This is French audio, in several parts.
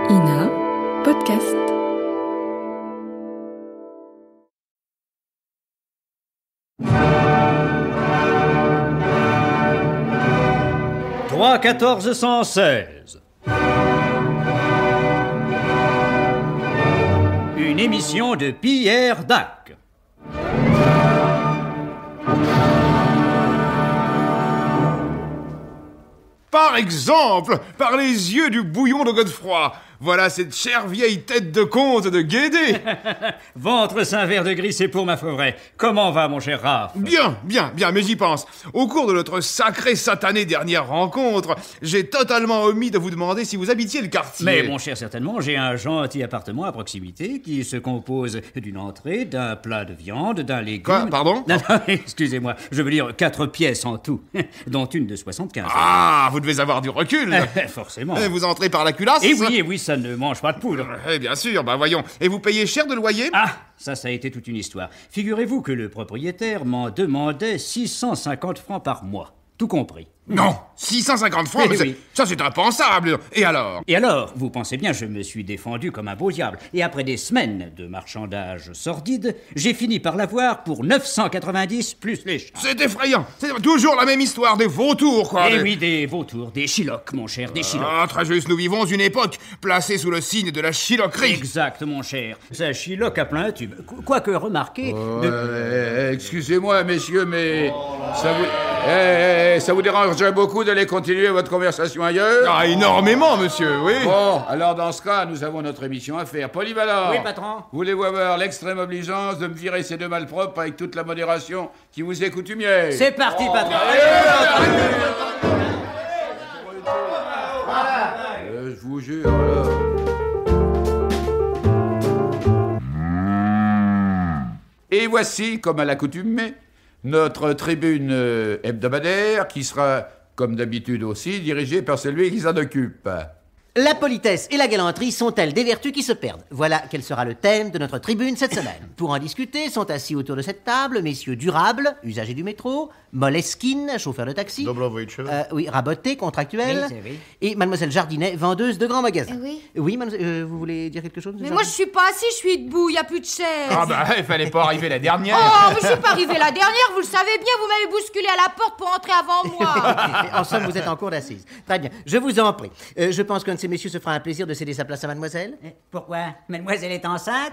INA Podcast. Droit 1416. Une émission de Pierre Dac. Par exemple, par les yeux du bouillon de Godefroy. Voilà cette chère vieille tête de comte de Guédé. Ventre saint vert de gris, c'est pour ma forêt. Comment va, mon cher Raph? Bien, mais j'y pense. Au cours de notre sacrée satanée dernière rencontre, j'ai totalement omis de vous demander si vous habitiez le quartier. Mais, mon cher, certainement, j'ai un gentil appartement à proximité qui se compose d'une entrée, d'un plat de viande, d'un légume... Quoi, pardon? Non, excusez-moi, je veux dire 4 pièces en tout, dont une de 75. Ah, vous devez avoir du recul. Forcément. Vous entrez par la culasse? Et oui, ça ne mange pas de poudre. Eh bien sûr, voyons. Et vous payez cher de loyer? Ah, ça a été toute une histoire. Figurez-vous que le propriétaire m'en demandait 650 francs par mois, tout compris. Non, 650 francs, mais oui. ça c'est impensable. Et alors, vous pensez bien, je me suis défendu comme un beau diable. Et après des semaines de marchandage sordide, j'ai fini par l'avoir pour 990 plus les charges. C'est effrayant. C'est toujours la même histoire, des vautours, quoi. Eh oui, des vautours, des chiloques, mon cher, des chiloques. Ah, très juste, nous vivons une époque placée sous le signe de la chiloquerie. Exact, mon cher. Ça chiloque à plein tube. Quoique, remarquez... Excusez-moi, messieurs, mais ça vous dérangerait beaucoup d'aller continuer votre conversation ailleurs? Ah, énormément, monsieur, oui. Bon, alors dans ce cas, nous avons notre émission à faire. Polyvalent. Oui, patron. Voulez-vous avoir l'extrême obligeance de me virer ces deux malpropres avec toute la modération qui vous est coutumière? C'est parti, patron. Je vous jure, alors... Et voici, comme à l'accoutumée, notre tribune hebdomadaire qui sera, comme d'habitude aussi, dirigée par celui qui s'en occupe. La politesse et la galanterie sont-elles des vertus qui se perdent? Voilà quel sera le thème de notre tribune cette semaine. Pour en discuter, sont assis autour de cette table messieurs Durable, usagers du métro, Moleskine, chauffeur de taxi, Raboté, contractuel, Oui. et mademoiselle Jardinet, vendeuse de grands magasins. Oui. Oui, mademoiselle, vous voulez dire quelque chose? Mais moi, je suis pas assis, je suis debout, y a plus de chaise. Ah il fallait pas arriver la dernière. Oh, mais je suis pas arrivée la dernière, vous le savez bien, vous m'avez bousculé à la porte pour entrer avant moi. En somme, vous êtes en cours d'assises. Très bien, je vous en prie. Je pense qu'un de ces messieurs se fera un plaisir de céder sa place à mademoiselle. Pourquoi? Mademoiselle est enceinte?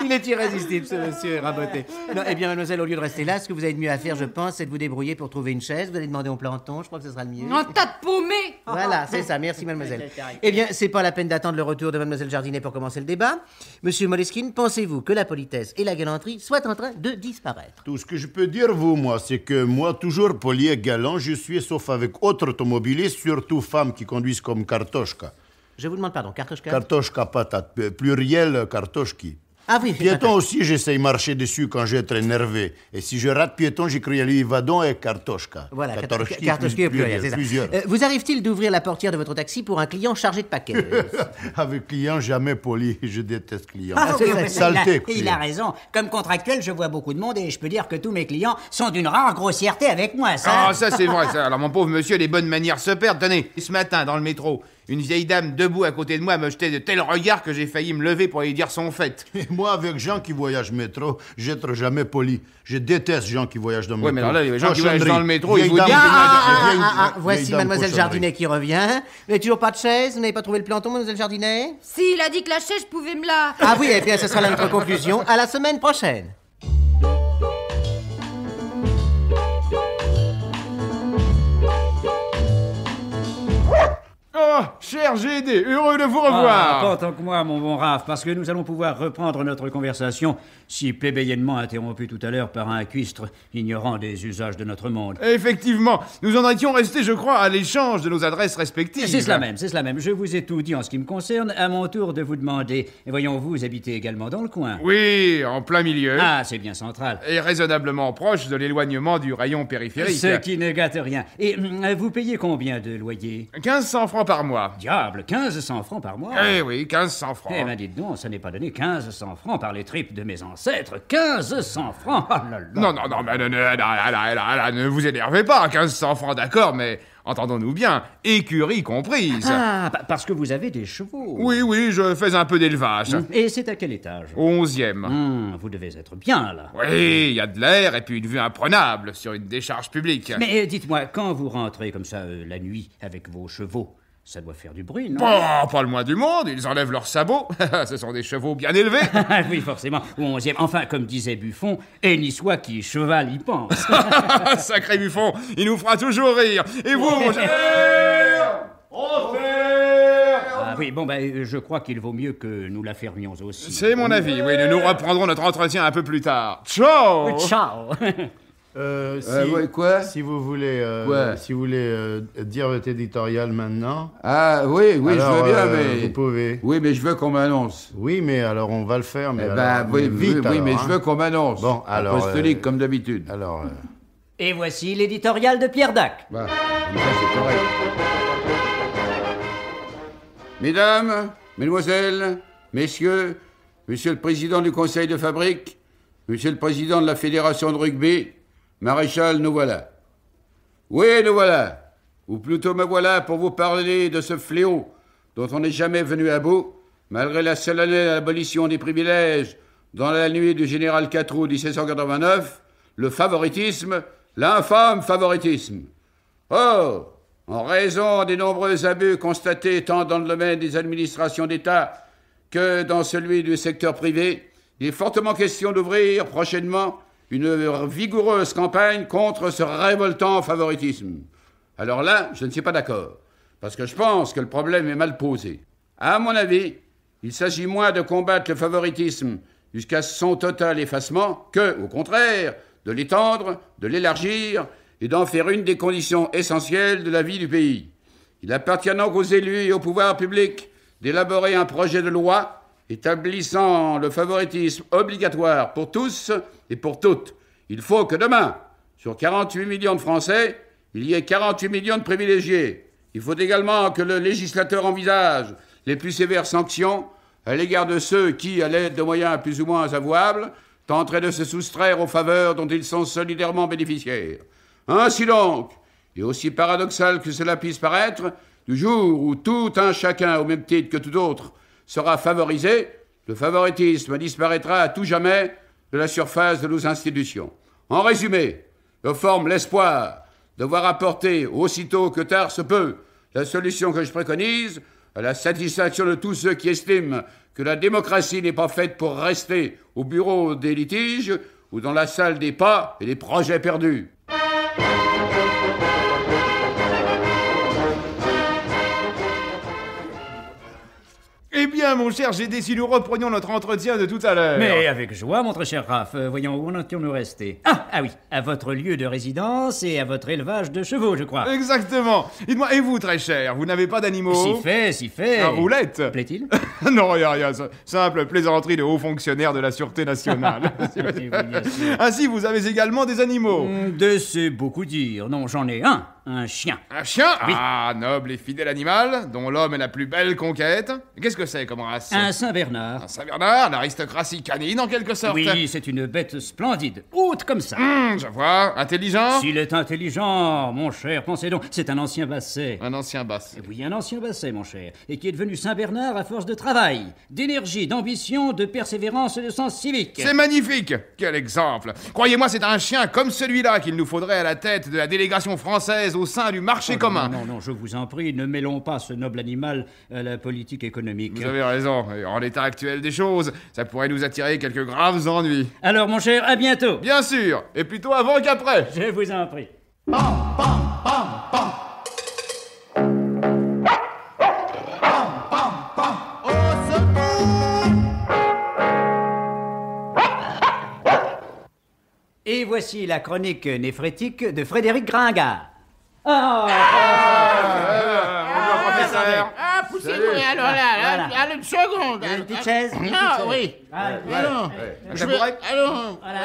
Il est irrésistible, ce monsieur Raboté. Non, eh bien, mademoiselle, au lieu de rester là, ce que vous avez de mieux à faire, je pense, c'est de vous débrouiller pour trouver une chaise. Vous allez demander au planton, je crois que ce sera le mieux. Un tas de paumés. Voilà, c'est ça, merci mademoiselle. Eh bien, c'est pas la peine d'attendre le retour de mademoiselle Jardinet pour commencer le débat. Monsieur Moleskine, pensez-vous que la politesse et la galanterie soient en train de disparaître? Tout ce que je peux dire, moi, c'est que moi, toujours poli et galant, je suis, sauf avec autres automobilistes, surtout femmes qui conduisent comme Kartoshka. Je vous demande pardon, Kartoshka? Kartoshka patate, pluriel Kartoshki. Ah oui. Piéton aussi, j'essaye de marcher dessus quand je suis énervé. Et si je rate piéton, j'écris à lui Vadon et Kartoshka. Voilà, Kartoshki, Kartoshki au pluriel, c'est ça. Plusieurs. Vous arrive-t-il d'ouvrir la portière de votre taxi pour un client chargé de paquets? Avec client, jamais poli. Je déteste client. Saleté, il client. a raison. Comme contractuel, je vois beaucoup de monde et je peux dire que tous mes clients sont d'une rare grossièreté avec moi, ça. Ah, ça c'est vrai, ça. Alors mon pauvre monsieur, les bonnes manières se perdent. Tenez, ce matin, dans le métro, une vieille dame debout à côté de moi me jetait de tels regards que j'ai failli me lever pour lui dire son fait. Et moi, avec gens qui voyagent métro, j'être jamais poli. Je déteste gens qui voyagent dans le métro. Oui, mais alors là, les gens qui voyagent dans le métro, ils vous Vieille disent... dame, Voici vieille dame mademoiselle cochonnerie. Jardinet qui revient. Vous n'avez toujours pas de chaise? Vous n'avez pas trouvé le planton, mademoiselle Jardinet? Si, il a dit que la chaise, je pouvais me la... Ah oui, et bien ce sera là notre conclusion. À la semaine prochaine. Oh, cher GD, heureux de vous Ah, revoir. pas autant que moi, mon bon Raph, parce que nous allons pouvoir reprendre notre conversation, si plébéiennement interrompue tout à l'heure par un cuistre ignorant des usages de notre monde. Effectivement, nous en étions restés, je crois, à l'échange de nos adresses respectives. C'est cela même. Je vous ai tout dit en ce qui me concerne. À mon tour de vous demander, et voyons, vous habitez également dans le coin? Oui, en plein milieu. Ah, c'est bien central. Et raisonnablement proche de l'éloignement du rayon périphérique. Ce qui ne gâte rien. Et vous payez combien de loyer? 1500 francs par mois. Diable, 1500 francs par mois? Eh oui, 1500 francs. Eh ben dites donc, ça n'est pas donné 1500 francs par les tripes de mes ancêtres. 1500 francs! Oh là là. Non, ne vous énervez pas, 1500 francs d'accord, mais Entendons-nous bien, écurie comprise. Ah, parce que vous avez des chevaux. Oui, je fais un peu d'élevage. Et c'est à quel étage? Au 11e. Vous devez être bien, là. Oui, il y a de l'air et puis une vue imprenable sur une décharge publique. Mais dites-moi, quand vous rentrez comme ça la nuit avec vos chevaux, ça doit faire du bruit, non? Bon, pas le moins du monde, ils enlèvent leurs sabots. Ce sont des chevaux bien élevés. Oui, forcément, au 11e. Enfin, comme disait Buffon, et n'y soit qui cheval y pense. Sacré Buffon, il nous fera toujours rire. Et vous, mon cher... Ah oui, bon, je crois qu'il vaut mieux que nous la fermions aussi. C'est mon avis, oui, nous reprendrons notre entretien un peu plus tard. Ciao. Ciao. Quoi? Si vous voulez, Quoi? si vous voulez dire votre éditorial maintenant, Ah, oui, alors, je veux bien, mais... vous pouvez. Oui, mais je veux qu'on m'annonce. Oui, mais alors on va le faire, mais Oui, vite. oui, alors, mais hein. je veux qu'on m'annonce. Bon, alors, Apostolique, comme d'habitude. Alors, Et voici l'éditorial de Pierre Dac. Bah, comme ça, c'est correct. Mesdames, mesdemoiselles, messieurs, monsieur le président du conseil de fabrique, monsieur le président de la fédération de rugby, maréchal, nous voilà. Oui, nous voilà. Ou plutôt me voilà pour vous parler de ce fléau dont on n'est jamais venu à bout, malgré la solennelle abolition des privilèges dans la nuit du général 4 août 1789, le favoritisme, l'infâme favoritisme. Or, en raison des nombreux abus constatés tant dans le domaine des administrations d'État que dans celui du secteur privé, il est fortement question d'ouvrir prochainement une vigoureuse campagne contre ce révoltant favoritisme. Alors là, je ne suis pas d'accord, parce que je pense que le problème est mal posé. À mon avis, il s'agit moins de combattre le favoritisme jusqu'à son total effacement que, au contraire, de l'étendre, de l'élargir et d'en faire une des conditions essentielles de la vie du pays. Il appartient donc aux élus et au pouvoir public d'élaborer un projet de loi établissant le favoritisme obligatoire pour tous et pour toutes. Il faut que demain, sur 48 millions de Français, il y ait 48 millions de privilégiés. Il faut également que le législateur envisage les plus sévères sanctions à l'égard de ceux qui, à l'aide de moyens plus ou moins avouables, tenteraient de se soustraire aux faveurs dont ils sont solidairement bénéficiaires. Ainsi donc, et aussi paradoxal que cela puisse paraître, du jour où tout un chacun, au même titre que tout autre, sera favorisé, le favoritisme disparaîtra à tout jamais de la surface de nos institutions. En résumé, je forme l'espoir de voir apporter, aussitôt que tard se peut, la solution que je préconise, à la satisfaction de tous ceux qui estiment que la démocratie n'est pas faite pour rester au bureau des litiges ou dans la salle des pas et des projets perdus. Eh bien, mon cher GD, si nous reprenions notre entretien de tout à l'heure. Mais avec joie, mon très cher Raph. Voyons, où en étions-nous restés? Ah oui, à votre lieu de résidence et à votre élevage de chevaux, je crois. Exactement. Dites-moi, et vous, très cher, vous n'avez pas d'animaux? Si fait. Un roulette? Plaît-il? Non, rien, simple plaisanterie de haut fonctionnaire de la Sûreté nationale. Oui, bien sûr. Ainsi, vous avez également des animaux? C'est beaucoup dire. Non, j'en ai un chien. Un chien? Oui. Ah, noble et fidèle animal, dont l'homme est la plus belle conquête. Qu'est-ce que c'est comme race? Un Saint-Bernard. Un Saint-Bernard, l'aristocratie canine en quelque sorte. Oui, c'est une bête splendide, haute comme ça. Je vois. Intelligent? S'il est intelligent, mon cher, pensez donc, c'est un ancien basset. Un ancien basset. Oui, un ancien basset, mon cher, et qui est devenu Saint-Bernard à force de travail, d'énergie, d'ambition, de persévérance et de sens civique. C'est magnifique! Quel exemple! Croyez-moi, c'est un chien comme celui-là qu'il nous faudrait à la tête de la délégation française au sein du marché commun. Non, je vous en prie, ne mêlons pas ce noble animal à la politique économique. Vous avez raison. Et en l'état actuel des choses, ça pourrait nous attirer quelques graves ennuis. Alors, mon cher, à bientôt. Bien sûr! Et plutôt avant qu'après! Je vous en prie. Et voici la chronique néphrétique de Frédéric Gringard. Professeur! Ah, poussez-vous, alors là, Voilà. une seconde. Une petite chaise, une petite Ah, chaise. oui. Alors, Je vais... Voilà,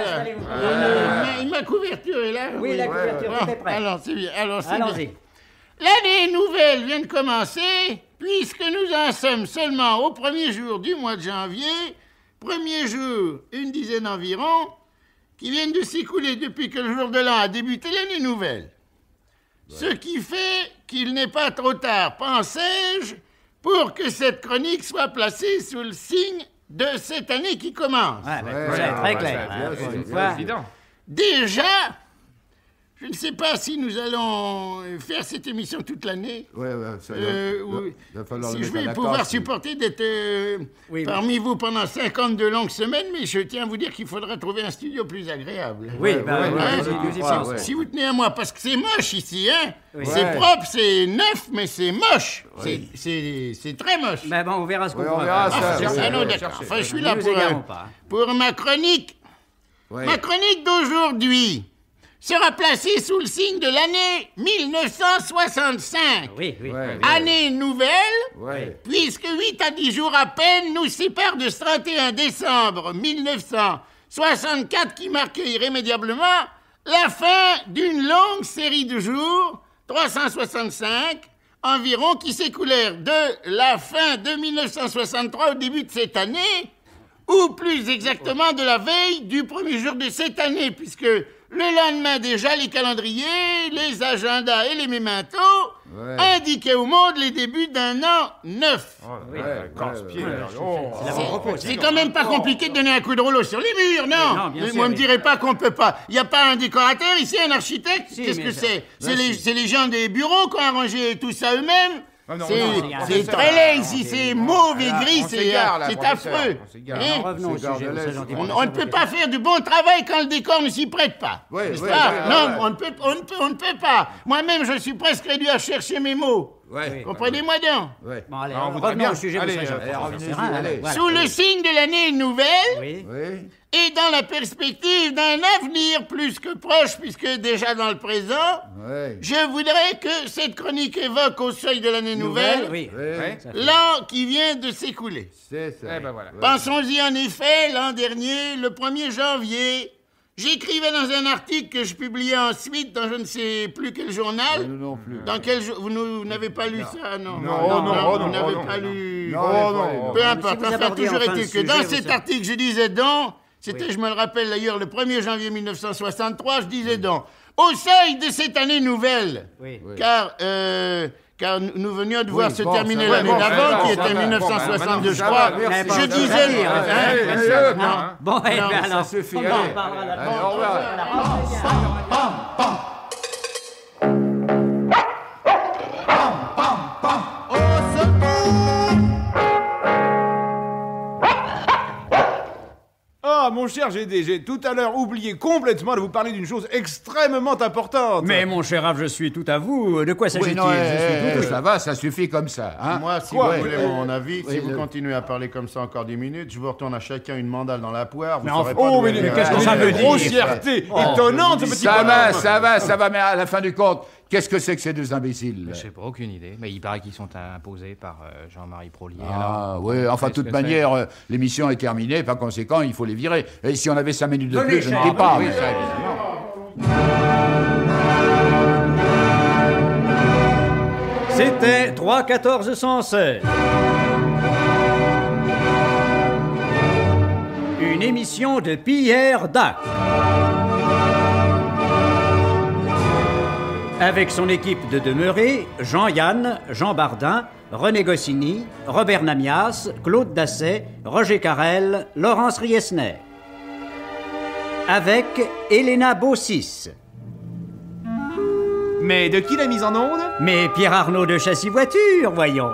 installez-vous. ma couverture est là. Oui, la couverture, tout est prêt. Alors, c'est bien. Alors, c'est bien. Allons-y. L'année nouvelle vient de commencer, puisque nous en sommes seulement au premier jour du mois de janvier, premier jour, une dizaine environ, qui viennent de s'écouler depuis que le jour de l'an a débuté l'année nouvelle. Ce qui fait qu'il n'est pas trop tard, pensais-je, pour que cette chronique soit placée sous le signe de cette année qui commence. C'est très clair. Pour une fois. évident. Déjà, je ne sais pas si nous allons faire cette émission toute l'année. Ça va falloir Si le je mettre à vais la pouvoir carte, supporter d'être Oui, parmi vous pendant 52 longues semaines, mais je tiens à vous dire qu'il faudra trouver un studio plus agréable. Oui, Si vous tenez à moi, parce que c'est moche ici, hein. Oui. C'est Ouais. propre, c'est neuf, mais c'est moche. C'est très moche. Mais bon, on verra ce qu'on Ouais, on pourra verra faire. ça. Non, ouais, d'accord. Enfin, je suis Ne là nous égarons pas. pour ma chronique. Ouais. Ma chronique d'aujourd'hui sera placée sous le signe de l'année 1965. Oui. Ouais. Année nouvelle, Ouais. puisque 8 à 10 jours à peine nous séparent de ce 31 décembre 1964 qui marquait irrémédiablement la fin d'une longue série de jours, 365 environ, qui s'écoulèrent de la fin de 1963 au début de cette année, ou plus exactement de la veille du premier jour de cette année, puisque le lendemain déjà, les calendriers, les agendas et les mémentos indiquaient au monde les débuts d'un an neuf. C'est quand même pas compliqué de donner un coup de rouleau sur les murs, non? Non, bien sûr, Moi, me oui. direz pas qu'on peut pas. Y a pas un décorateur ici, un architecte? Si, Qu'est-ce bien que sûr. c'est? C'est les gens des bureaux qui ont arrangé tout ça eux-mêmes? non, C'est non, c'est ça, très là, laid ici, c'est mauve et gris, on c'est s'égare, là, professeur, affreux. on s'égare. Hein? Revenons au C'est sujet. Gardelaise. c'est gentil. On ne peut pas faire du bon travail quand le décor ne s'y prête pas. Ouais, n'est-ce ouais, pas? ouais, Non, ouais. on ne peut pas. Moi-même, je suis presque réduit à chercher mes mots. Ouais. Comprenez-moi donc. Ouais. Bon, allez, Ah, on voudrait revenons bien. au sujet. Allez, vous serez allez, gentil. revenez-y, Voilà, allez. voilà. Sous le signe de l'année nouvelle Oui. Ouais. et dans la perspective d'un avenir plus que proche, puisque déjà dans le présent, Ouais. je voudrais que cette chronique évoque au seuil de l'année nouvelle Oui. Ouais. l'an qui vient de s'écouler. C'est ça. Eh ben voilà. Pensons-y en effet, l'an dernier, le 1er janvier, j'écrivais dans un article que je publiais ensuite dans je ne sais plus quel journal. Nous non plus. Dans quel vous n'avez pas lu ça, non? Non, vous n'avez non. pas lu. non. Peu importe, Si vous enfin, abordiez toujours enfin est-il le que sujet, dans vous cet savez. article, je disais donc, c'était, je me le rappelle d'ailleurs, le 1er janvier 1963, je disais donc, au seuil de cette année nouvelle, Oui. car nous venions de voir se bon, terminer ça va, l'année bon, d'avant, ça va, qui ça était va. 1962, je Ça crois. va, merci. Je Mais bon, disais... ça va, hein, Bon, eh Non, bien ça alors, suffit, on allez. en parlera la Allez, prochaine au revoir. Ah, mon cher GD, j'ai tout à l'heure oublié complètement de vous parler d'une chose extrêmement importante. Mais mon cher Raph, je suis tout à vous. De quoi Oui, s'agit-il? non, Je suis tout ça va, ça suffit comme ça. Hein? Moi, si Quoi? vous voulez mon avis, Oui, si vous le- continuez à parler comme ça encore 10 minutes, je vous retourne à chacun une mandale dans la poire. Vous Mais saurez enfin- pas Oh, d'où mais elle vient. qu'est-ce que ça ça veut veut dire? grossièreté étonnante, ce petit Ça va, mais à la fin du compte, qu'est-ce que c'est que ces deux imbéciles là? Je sais pas, aucune idée. Mais il paraît qu'ils sont imposés par Jean-Marie Prolier. Ah, oui, enfin, de qu'est-ce toute que manière, l'émission est terminée, par conséquent, il faut les virer. Et si on avait 5 minutes de Venez, plus, je ne cher. dis pas. Oui, mais- ça, évidemment. C'était 3-14-116. Une émission de Pierre Dac. Avec son équipe de demeurés, Jean-Yann, Jean Bardin, René Goscinny, Robert Namias, Claude Dasset, Roger Carrel, Laurence Riesner. Avec Elena Bossis. Mais de qui la mise en onde? Mais Pierre Arnaud de Châssis Voiture, voyons.